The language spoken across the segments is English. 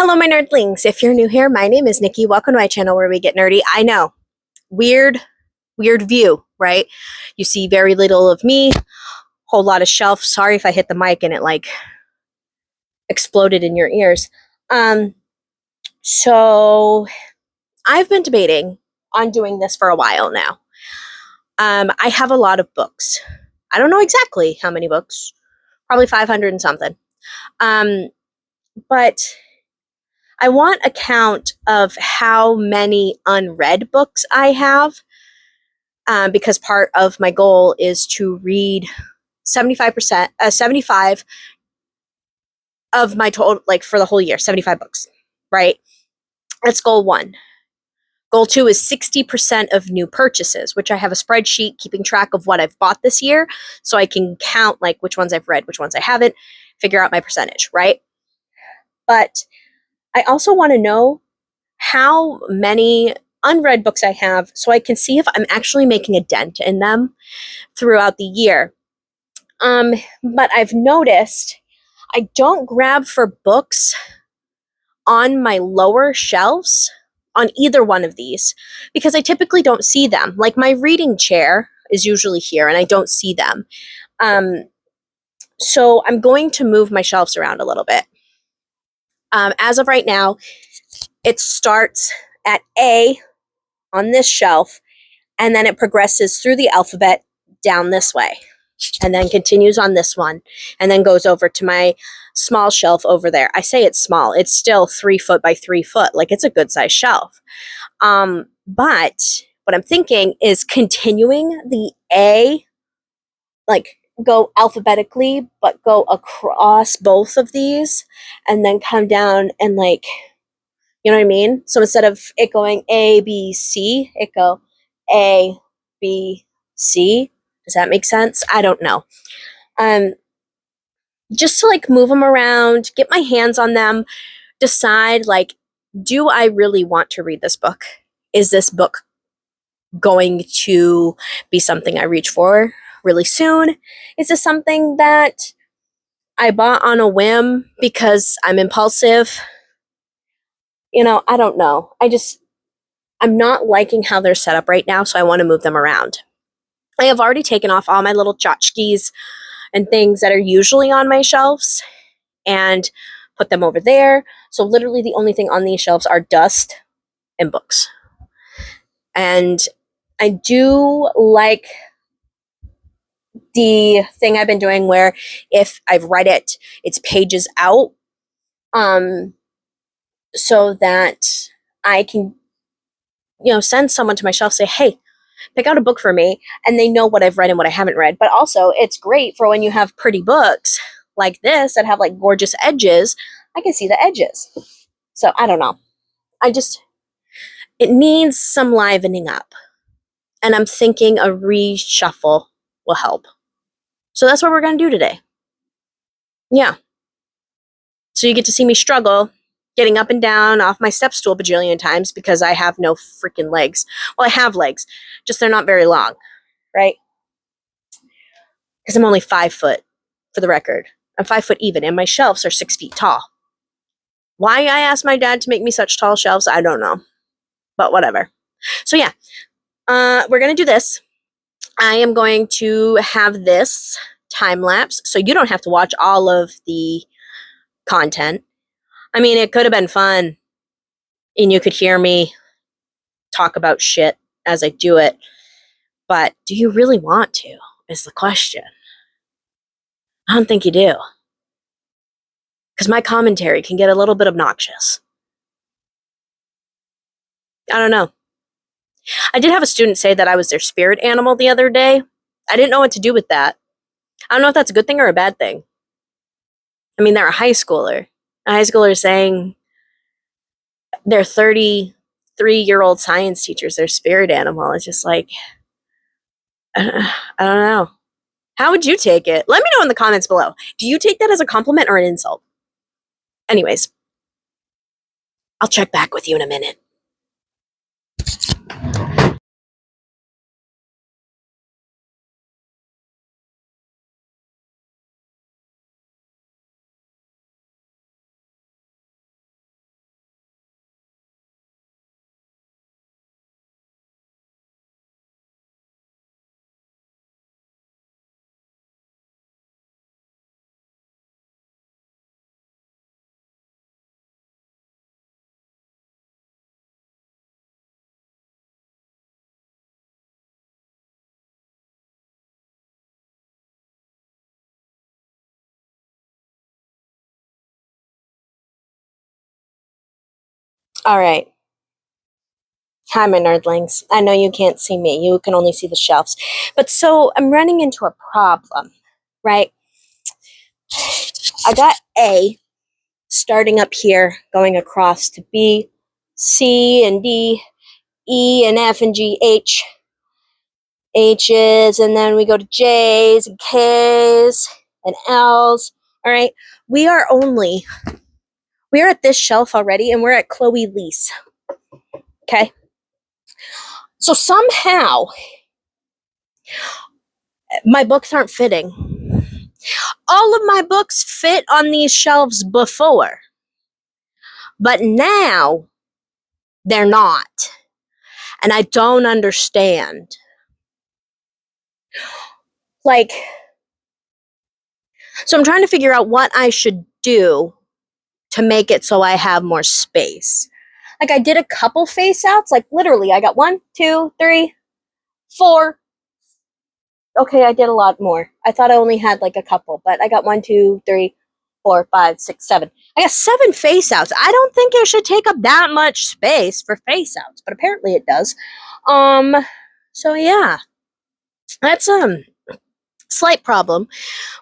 Hello, my nerdlings. If you're new here, my name is Nikki. Welcome to my channel where we get nerdy. I know, weird view, right? You see very little of me, whole lot of shelf. Sorry if I hit the mic and it like exploded in your ears. So I've been debating on doing this for a while now. I have a lot of books. I don't know exactly how many books, probably 500 and something. But I want a count of how many unread books I have, because part of my goal is to read 75 of my total, like for the whole year, 75 books, right? That's goal one. Goal two is 60% of new purchases, which I have a spreadsheet keeping track of what I've bought this year, so I can count like which ones I've read, which ones I haven't, figure out my percentage, right? But I also want to know how many unread books I have so I can see if I'm actually making a dent in them throughout the year. But I've noticed I don't grab for books on my lower shelves on either one of these because I typically don't see them. Like my reading chair is usually here and I don't see them. So I'm going to move my shelves around a little bit. As of right now, it starts at A on this shelf, and then it progresses through the alphabet down this way, and then continues on this one, and then goes over to my small shelf over there. I say it's small. It's still 3 foot by 3 foot. Like, it's a good size shelf. But what I'm thinking is continuing the A, like, go alphabetically, but go across both of these, and then come down and, like, you know what I mean? So instead of it going A, B, C, it go A, B, C. Does that make sense? I don't know. Just to like move them around, get my hands on them, decide like, do I really want to read this book? Is this book going to be something I reach for really soon? Is this something that I bought on a whim because I'm impulsive? I don't know. I'm not liking how they're set up right now, so I want to move them around. I have already taken off all my little tchotchkes and things that are usually on my shelves and put them over there. So literally the only thing on these shelves are dust and books. And I do like the thing I've been doing where if I've read it, it's pages out, so that I can send someone to my shelf, say, hey, pick out a book for me, and they know what I've read and what I haven't read. But also, it's great for when you have pretty books like this that have like gorgeous edges. I can see the edges. So I don't know. It needs some livening up. And I'm thinking a reshuffle will help. So that's what we're going to do today. Yeah. So you get to see me struggle getting up and down off my step stool bajillion times because I have no freaking legs. Well, I have legs, just they're not very long, right? Because I'm only 5 foot, for the record. I'm 5 foot even, and my shelves are 6 feet tall. Why I asked my dad to make me such tall shelves, I don't know. But whatever. So yeah, we're going to do this. I am going to have this time lapse, so you don't have to watch all of the content. I mean, it could have been fun, and you could hear me talk about shit as I do it. But do you really want to, is the question. I don't think you do. Because my commentary can get a little bit obnoxious. I don't know. I did have a student say that I was their spirit animal the other day. I didn't know what to do with that. I don't know if that's a good thing or a bad thing. I mean, they're a high schooler. A high schooler saying their 33-year-old science teacher's their spirit animal. It's just like, I don't know. How would you take it? Let me know in the comments below. Do you take that as a compliment or an insult? Anyways, I'll check back with you in a minute. All right. Hi, my nerdlings. I know you can't see me. You can only see the shelves. But so I'm running into a problem, right? I got A starting up here, going across to B, C, and D, E, and F, and G, H, H's, and then we go to J's, and K's, and L's. All right. We are only, we are at this shelf already, and we're at Chloe Lease. Okay. So somehow my books aren't fitting. All of my books fit on these shelves before, but now they're not. And I don't understand. Like, so I'm trying to figure out what I should do to make it so I have more space. Like, I did a couple face outs, like, literally, I got 1, 2, 3, 4. Okay, I did a lot more. I thought I only had like a couple, but I got 1, 2, 3, 4, 5, 6, 7. I got 7 face outs. I don't think it should take up that much space for face outs, but apparently it does. Um, so yeah, that's slight problem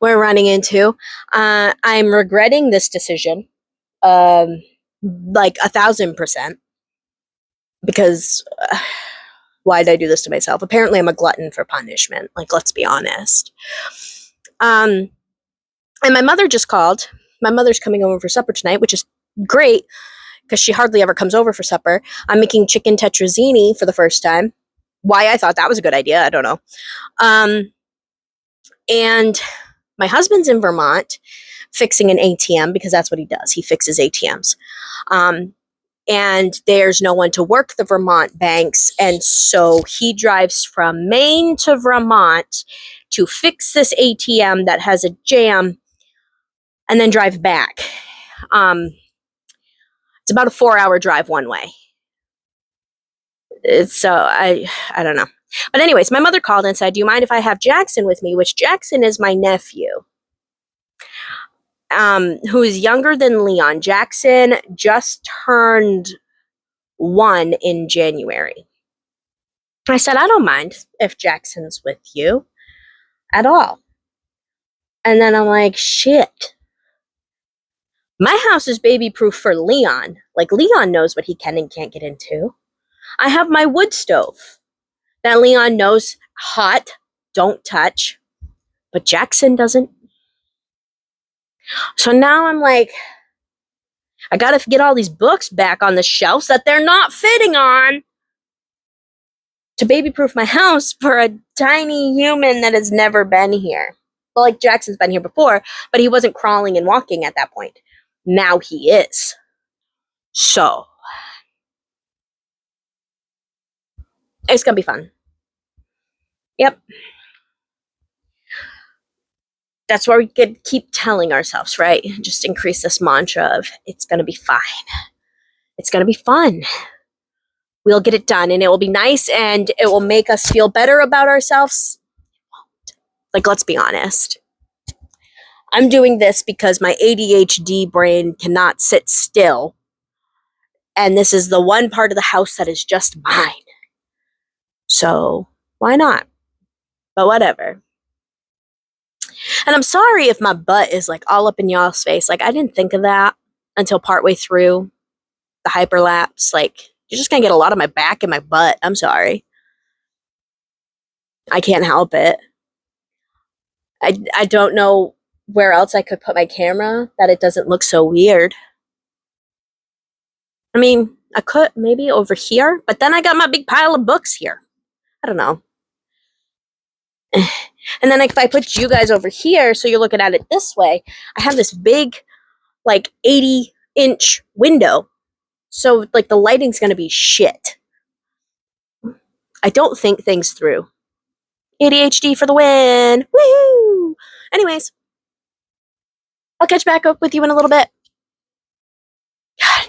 we're running into. I'm regretting this decision, like 1,000%, because why did I do this to myself? Apparently, I'm a glutton for punishment. Like, let's be honest. And my mother just called. My mother's coming over for supper tonight, which is great because she hardly ever comes over for supper. I'm making chicken tetrazzini for the first time. Why I thought that was a good idea, I don't know. And my husband's in Vermont fixing an ATM because that's what he does. He fixes ATMs. And there's no one to work the Vermont banks. And so he drives from Maine to Vermont to fix this ATM that has a jam and then drive back. It's about a 4-hour drive one way. So I don't know. But anyways, my mother called and said, "Do you mind if I have Jackson with me?" Which Jackson is my nephew, who is younger than Leon. Jackson just turned 1 in January. I said, "I don't mind if Jackson's with you at all." And then I'm like, shit. My house is baby proof for Leon. Like, Leon knows what he can and can't get into. I have my wood stove that Leon knows hot, don't touch, but Jackson doesn't. So now I'm like, I gotta get all these books back on the shelves that they're not fitting on to baby proof my house for a tiny human that has never been here. Well, like, Jackson's been here before, but he wasn't crawling and walking at that point. Now he is. So it's gonna be fun. Yep. That's where we could keep telling ourselves, right? Just increase this mantra of it's gonna be fine. It's gonna be fun. We'll get it done and it will be nice and it will make us feel better about ourselves. Like, let's be honest. I'm doing this because my ADHD brain cannot sit still. And this is the one part of the house that is just mine. So, why not? But whatever. And I'm sorry if my butt is like all up in y'all's face. Like, I didn't think of that until partway through the hyperlapse. Like, you're just gonna get a lot of my back and my butt. I'm sorry. I can't help it. I don't know where else I could put my camera that it doesn't look so weird. I mean, I could maybe over here, but then I got my big pile of books here. I don't know. And then if I put you guys over here, so you're looking at it this way, I have this big, like, 80-inch window. So, like, the lighting's gonna be shit. I don't think things through. ADHD for the win! Woohoo! Anyways, I'll catch back up with you in a little bit.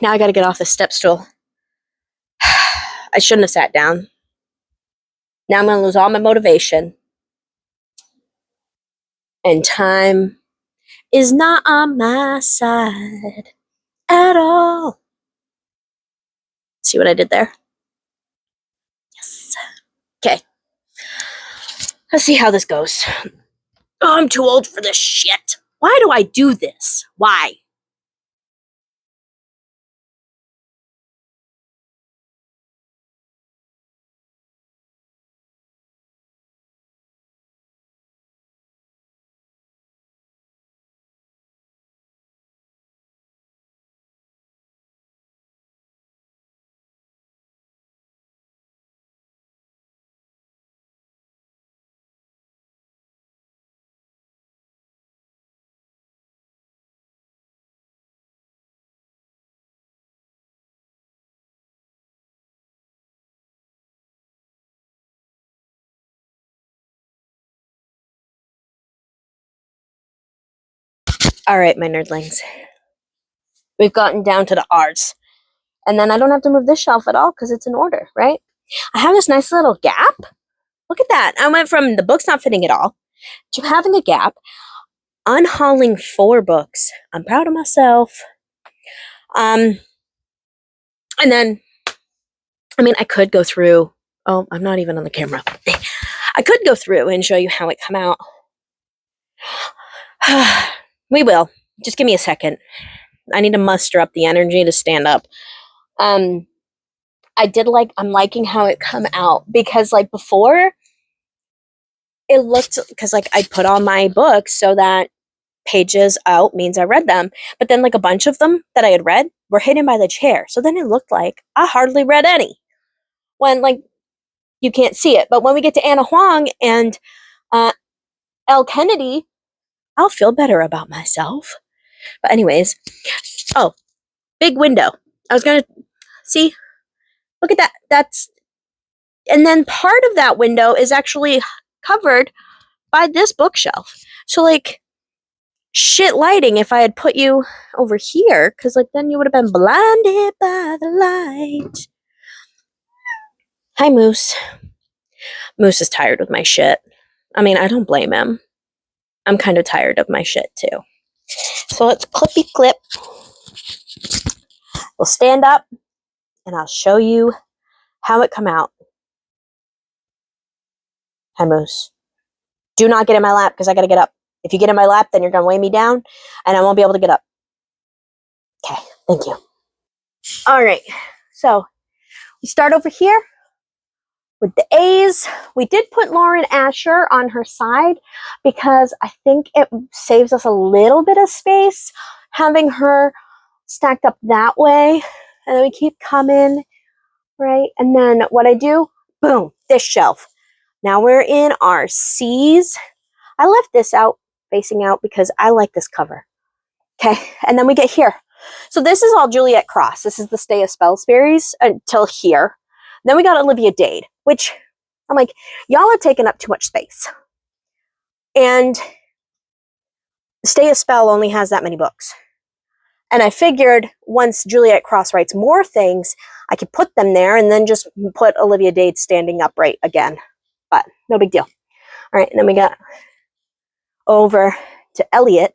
Now I gotta get off the step stool. I shouldn't have sat down. Now I'm gonna lose all my motivation. And time is not on my side at all. See what I did there? Yes. Okay. Let's see how this goes. Oh, I'm too old for this shit. Why do I do this? Why? All right, my nerdlings. We've gotten down to the R's. And then I don't have to move this shelf at all because it's in order, right? I have this nice little gap. Look at that. I went from the books not fitting at all to having a gap, unhauling 4 books. I'm proud of myself. And then, I mean, I could go through. Oh, I'm not even on the camera. I could go through and show you how it come out. We will. Just give me a second. I need to muster up the energy to stand up. I'm liking how it come out because like before it looked, because like I put all my books so that pages out means I read them, but then like a bunch of them that I had read were hidden by the chair. So then it looked like I hardly read any when like you can't see it. But when we get to Anna Huang and L. Kennedy, I'll feel better about myself. But anyways, oh, big window. I was gonna see, look at that. And then part of that window is actually covered by this bookshelf. So like shit lighting if I had put you over here, because like then you would have been blinded by the light. Hi, Moose. Moose is tired with my shit. I mean, I don't blame him. I'm kind of tired of my shit too. So let's clippy clip. We'll stand up and I'll show you how it come out. Hi, Moose. Do not get in my lap because I gotta get up. If you get in my lap, then you're gonna weigh me down and I won't be able to get up. Okay, thank you. All right, so we start over here with the A's. We did put Lauren Asher on her side because I think it saves us a little bit of space having her stacked up that way. And then we keep coming, right? And then what I do, boom, this shelf. Now we're in our C's. I left this out, facing out, because I like this cover. Okay, and then we get here. So this is all Juliet Cross. This is the Stay a Spell series until here. Then we got Olivia Dade, which I'm like, y'all are taking up too much space. And Stay a Spell only has that many books. And I figured once Juliet Cross writes more things, I could put them there and then just put Olivia Dade standing upright again. But no big deal. All right, and then we got over to Elliot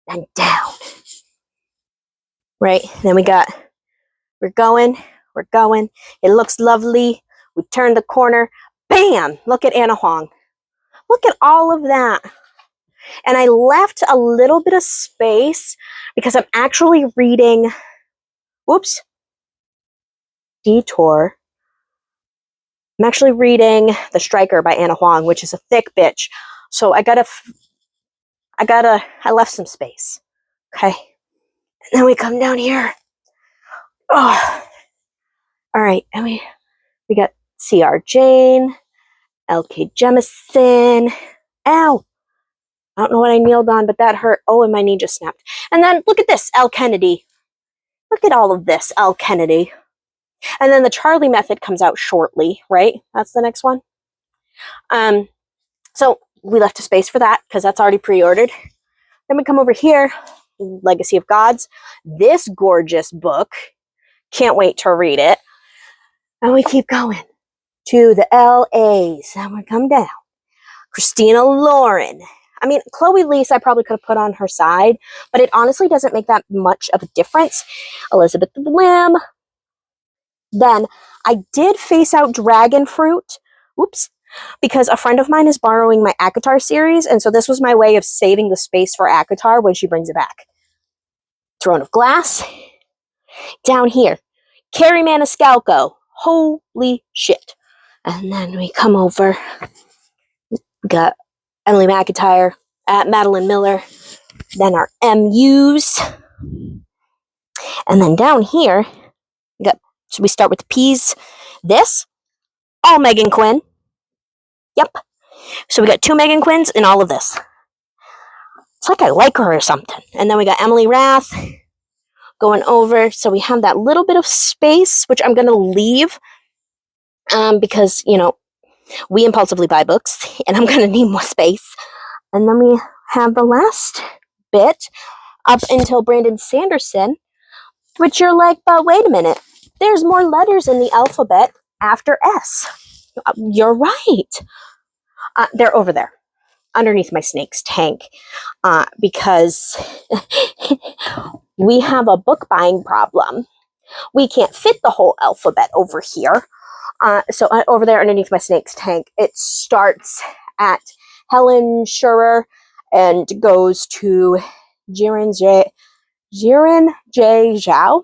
and down. Right, then we're going. It looks lovely. We turn the corner. Bam! Look at Anna Huang. Look at all of that. And I left a little bit of space because I'm actually reading, whoops, detour. I'm actually reading The Striker by Anna Huang, which is a thick bitch. So I left some space. Okay. And then we come down here. Oh. All right. And we got C.R. Jane, L.K. Jemison. Ow. I don't know what I kneeled on, but that hurt. Oh, and my knee just snapped. And then look at this, L. Kennedy. Look at all of this, L. Kennedy. And then the Charlie Method comes out shortly, right? That's the next one. So we left a space for that because that's already pre-ordered. Then we come over here, Legacy of Gods. This gorgeous book. Can't wait to read it. And we keep going to the LAs. And we come down. Christina Lauren. I mean, Chloe Leese I probably could have put on her side, but it honestly doesn't make that much of a difference. Elizabeth Lim. Then I did face out dragon fruit. Whoops. Because a friend of mine is borrowing my Akatar series, and so this was my way of saving the space for Akatar when she brings it back. Throne of Glass. Down here, Carrie Maniscalco. Holy shit. And then we come over. We got Emily McIntyre, Madeline Miller. Then our MUs. And then down here, we start with the P's. This, all Megan Quinn. Yep. So we got 2 Megan Quinns in all of this. It's like I like her or something. And then we got Emily Rath going over. So we have that little bit of space, which I'm going to leave because, we impulsively buy books and I'm going to need more space. And then we have the last bit up until Brandon Sanderson, which you're like, but wait a minute. There's more letters in the alphabet after S. You're right. They're over there underneath my snake's tank because we have a book buying problem. We can't fit the whole alphabet over here. So over there underneath my snake's tank, it starts at Helen Schurer and goes to Jiren J. Zhao.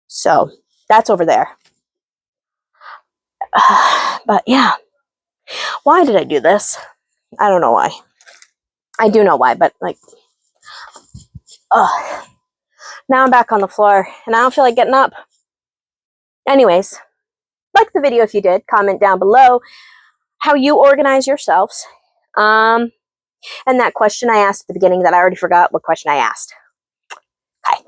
So that's over there. But yeah, why did I do this? I don't know why. I do know why, but now I'm back on the floor and I don't feel like getting up. Anyways, like the video if you did. Comment down below how you organize yourselves. And that question I asked at the beginning that I already forgot what question I asked. Okay.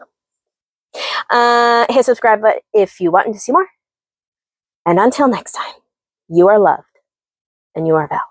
Hit subscribe button if you want to see more. And until next time, you are loved and you are valued.